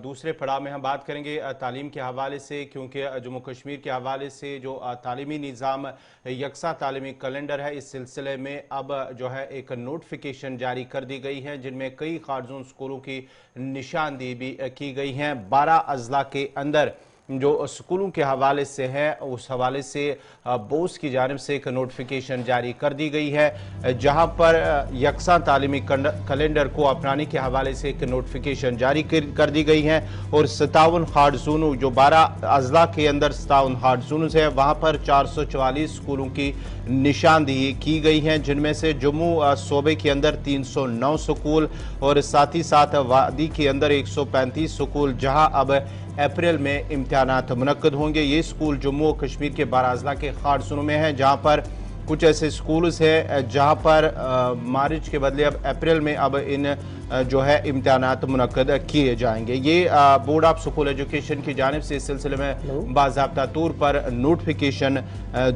दूसरे पड़ाव में हम बात करेंगे तालीम के हवाले से, क्योंकि जम्मू कश्मीर के हवाले से जो तालीमी निज़ाम यकसा तालीमी कैलेंडर है, इस सिलसिले में अब जो है एक नोटिफिकेशन जारी कर दी गई है, जिनमें कई खारजून स्कूलों की निशानदेही भी की गई है। 12 अजला के अंदर जो स्कूलों के हवाले से है, उस हवाले से बोर्ड की जानिब से एक नोटिफिकेशन जारी कर दी गई है, जहां पर यकसा तालीमी कैलेंडर को अपनाने के हवाले से एक नोटिफिकेशन जारी कर दी गई है। और 57 हार्ड जोन, जो 12 अजला के अंदर 57 हार्ड जोन है, वहां पर 444 स्कूलों की निशानदेही की गई है, जिनमें से जम्मू सूबे के अंदर 309 स्कूल और साथ ही साथ वादी के अंदर 135 स्कूल, जहां अब अप्रैल में इम्तिहानात मुनक्कद होंगे। ये स्कूल जम्मू और कश्मीर के 12 अजला के खार्ड जोनों में हैं, जहां पर कुछ ऐसे स्कूल्स हैं जहां पर मार्च के बदले अब अप्रैल में अब इन जो है इम्तिहानात मुनक्कद किए जाएंगे। ये बोर्ड ऑफ स्कूल एजुकेशन की जानिब से इस सिलसिले में बाज़ाब्ता तौर पर नोटिफिकेशन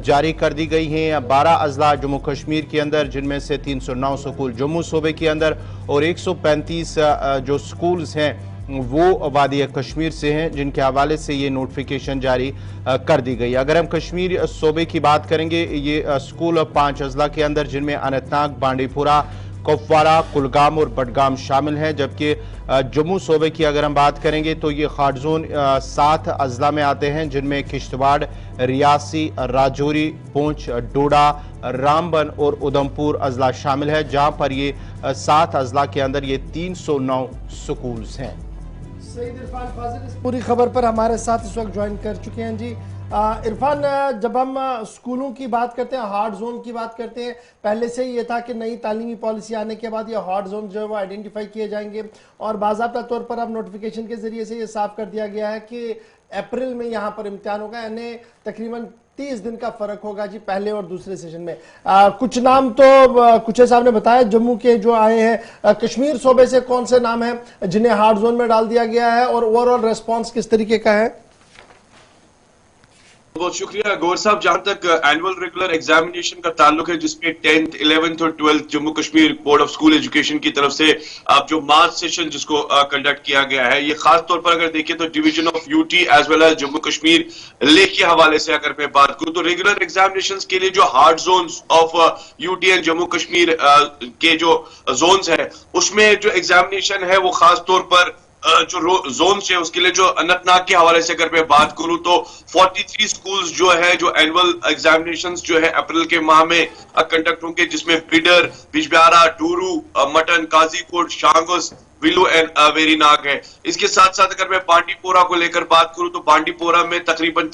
जारी कर दी गई है। 12 अजला जम्मू कश्मीर के अंदर, जिनमें से 309 स्कूल जम्मू सूबे के अंदर और 135 जो स्कूल्स हैं वो वादी कश्मीर से हैं, जिनके हवाले से ये नोटिफिकेशन जारी कर दी गई। अगर हम कश्मीर सूबे की बात करेंगे, ये स्कूल 5 अजला के अंदर, जिनमें अनंतनाग, बांडीपुरा, कुपवारा, कुलगाम और बडगाम शामिल हैं, जबकि जम्मू सूबे की अगर हम बात करेंगे तो ये खार्ड जोन 7 अजला में आते हैं, जिनमें किश्तवाड़, रियासी, राजौरी, पुंछ, डोडा, रामबन और उधमपुर अजला शामिल है, जहां पर ये 7 अजला के अंदर ये 309 स्कूल्स हैं। इरफान फाजिल इस पूरी खबर पर हमारे साथ इस वक्त ज्वाइन कर चुके हैं जी। इरफान, जब हम स्कूलों की बात करते हैं, हार्ड जोन की बात करते हैं, पहले से ये था कि नई तालीमी पॉलिसी आने के बाद ये हार्ड जोन जो है वो आइडेंटिफाई किए जाएंगे और बाज़ाब्ता तौर पर अब नोटिफिकेशन के जरिए से ये साफ कर दिया गया है कि अप्रैल में यहाँ पर इम्तिहान होगा, यानी तकरीबन 30 दिन का फर्क होगा जी पहले और दूसरे सेशन में। कुछ नाम तो कुछ साहब ने बताया जम्मू के जो आए हैं, कश्मीर सूबे से कौन से नाम हैं जिन्हें हार्ड जोन में डाल दिया गया है और ओवरऑल रेस्पॉन्स किस तरीके का है? बहुत शुक्रिया गौर साहब। जहां तक एनुअल रेगुलर एग्जामिनेशन का ताल्लुक है, जिसमें 10th, 11th और 12th Jammu Kashmir board of school education की तरफ से अब जो मार्च सेशन जिसको कंडक्ट किया गया है, ये खास तौर पर अगर देखें तो division of UT as well as Jammu Kashmir Leh के हवाले से अगर मैं बात करूं तो रेगुलर एग्जामिनेशन के लिए जो hard zone of UT and Jammu Kashmir के जो जोन्स है, उसमें जो एग्जामिनेशन है वो खास तौर पर जो जोन है उसके लिए जो अनंतनाग के हवाले से अगर मैं बात करूं तो 43 स्कूल्स जो है जो एनुअल एग्जामिनेशंस जो है अप्रैल के माह में कंडक्ट होंगे, जिसमें बिडर, बिजबिहारा, डूरू, मटन, काजीकोट, शांगस, विलू एंड वेरीनाग है। इसके साथ साथ अगर मैं बांडीपोरा को लेकर बात करूं तो बांडीपोरा में तकरीबन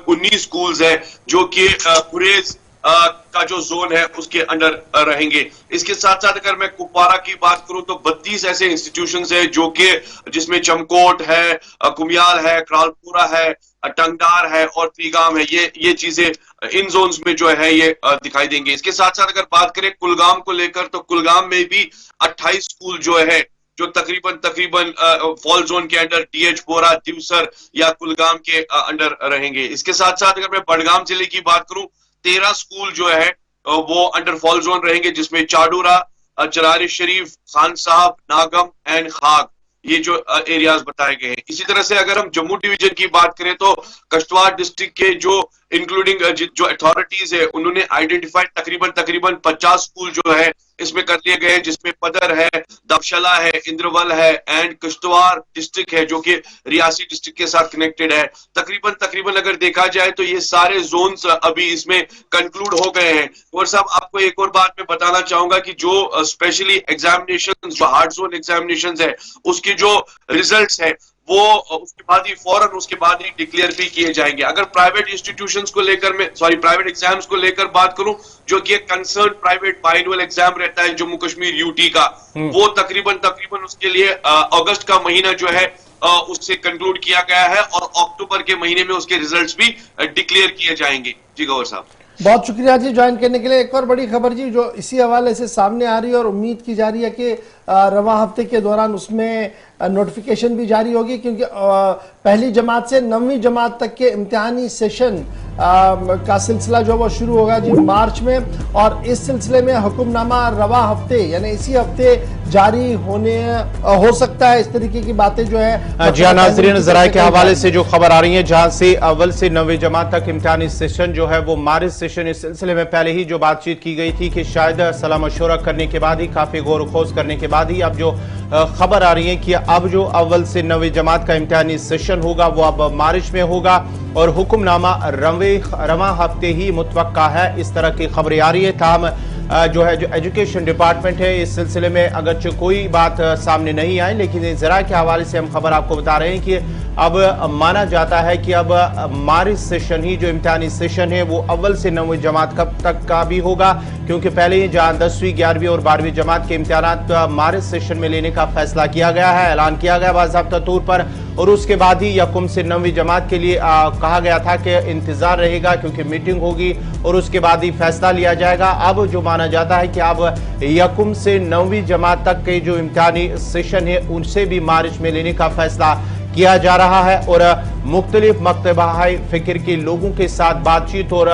19 स्कूल्स हैं जो कि गुरेज का जो जोन है उसके अंडर रहेंगे। इसके साथ साथ अगर मैं कुपवारा की बात करूं तो 32 ऐसे इंस्टीट्यूशंस हैं जो कि जिसमें चमकोट है, कुमियाल है, क्रालपुरा है, टंगडार है और त्रिगाम है। ये चीजें इन जोन्स में जो है ये दिखाई देंगे। इसके साथ साथ अगर बात करें कुलगाम को लेकर तो कुलगाम में भी 28 स्कूल जो है जो तकरीबन फॉल जोन के अंडर डीएच बोरा, दिवसर या कुलगाम के अंडर रहेंगे। इसके साथ साथ अगर मैं बडगाम जिले की बात करूं 13 स्कूल जो है वो अंडर फॉल जोन रहेंगे, जिसमें चाडूरा, चरारी शरीफ, खान साहब, नागम एंड खाग, ये जो एरियाज बताए गए हैं। इसी तरह से अगर हम जम्मू डिवीजन की बात करें तो कश्तवाड़ डिस्ट्रिक्ट के जो इंक्लूडिंग जो अथॉरिटीज है उन्होंने आइडेंटिफाइड तकरीबन 50 स्कूल जो है इसमें कर लिए गए हैं, जिसमें पदर है, दबशला है, इंद्रवल है एंड कश्तवाड़ डिस्ट्रिक्ट है जो कि रियासी डिस्ट्रिक्ट के साथ कनेक्टेड है। तकरीबन अगर देखा जाए तो ये सारे जोन्स अभी इसमें कंक्लूड हो गए हैं। और साहब आपको एक और बात मैं बताना चाहूंगा कि जो स्पेशली एग्जामिनेशन जो हार्ड जोन एग्जामिनेशन है उसके जो रिजल्ट है वो उसके बाद ही डिक्लेयर भी किए जाएंगे। अगर प्राइवेट इंस्टीट्यूशंस को लेकर मैं प्राइवेट एग्जाम्स को लेकर बात करूं जो कि कंसर्न प्राइवेट बाइनल एग्जाम रहता है जम्मू कश्मीर यूटी का, वो तकरीबन उसके लिए अगस्त का महीना जो है उससे कंक्लूड किया गया है और अक्टूबर के महीने में उसके रिजल्ट्स भी डिक्लेयर किए जाएंगे। जी गौर साहब, बहुत शुक्रिया जी ज्वाइन करने के लिए। एक और बड़ी खबर जी जो इसी हवाले से सामने आ रही है और उम्मीद की जा रही है कि रवा हफ्ते के दौरान उसमें नोटिफिकेशन भी जारी होगी, क्योंकि पहली जमात से 9वीं जमात तक के इम्तिहानी सेशन का सिलसिला जो वो शुरू होगा जी मार्च में, और इस सिलसिले में हुक्मनामा रवा हफ्ते यानी इसी हफ्ते जारी होने हो सकता है, इस तरीके की बातें जो है। जी हाँ नाजरीन, ज़राए के हवाले से जो खबर आ रही है जहां से अव्वल से 9वीं जमात तक इम्तिहानी सेशन जो है वो मार्च सेशन, इस सिलसिले में पहले ही जो बातचीत की गई थी कि शायद सलाह मशवरा करने के बाद ही, काफी गौर खोज करने के बाद ही अब जो खबर आ रही है कि अब जो अव्वल से 9वीं जमात का इम्तिहानी सेशन होगा वो अब मार्च में होगा और हुक्मनामा रवा हफ्ते ही मुतवक्का है, इस तरह की खबरें आ रही है। ताहम जो है जो एजुकेशन डिपार्टमेंट है इस सिलसिले में अगरचे कोई बात सामने नहीं आई, लेकिन ज़रा के हवाले से हम खबर आपको बता रहे हैं कि अब माना जाता है कि अब मार्च सेशन ही जो इम्तिहानी सेशन है वो अव्वल से 9वीं जमात कब तक का भी होगा, क्योंकि पहले ही जहां 10वीं 11वीं और 12वीं जमात के इम्तिहानात मार्च सेशन में लेने का फैसला किया गया है, ऐलान किया गया बाज़ाब्ता तौर पर, और उसके बाद ही यकम से 9वीं जमात के लिए कहा गया था कि इंतजार रहेगा क्योंकि मीटिंग होगी और उसके बाद ही फैसला लिया जाएगा। अब जो माना जाता है कि अब यकम से 9वीं जमात तक के जो इम्तिहानी सेशन है उनसे भी मार्च में लेने का फैसला किया जा रहा है और मुख्तलिफ मकतबाए फिक्र के लोगों के साथ बातचीत और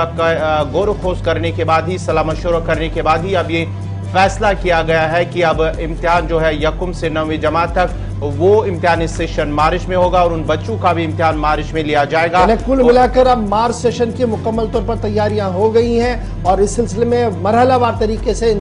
गौर खोज करने के बाद ही, सलाह मशवरा करने के बाद ही अब ये फैसला किया गया है कि अब इम्तिहान जो है यकम से 9वीं जमात तक वो इम्तिहानी सेशन मार्च में होगा और उन बच्चों का भी इम्तिहान मार्च में लिया जाएगा। कुल मिलाकर अब मार्च सेशन की मुकम्मल तौर पर तैयारियां हो गई हैं और इस सिलसिले में मरहलावार तरीके से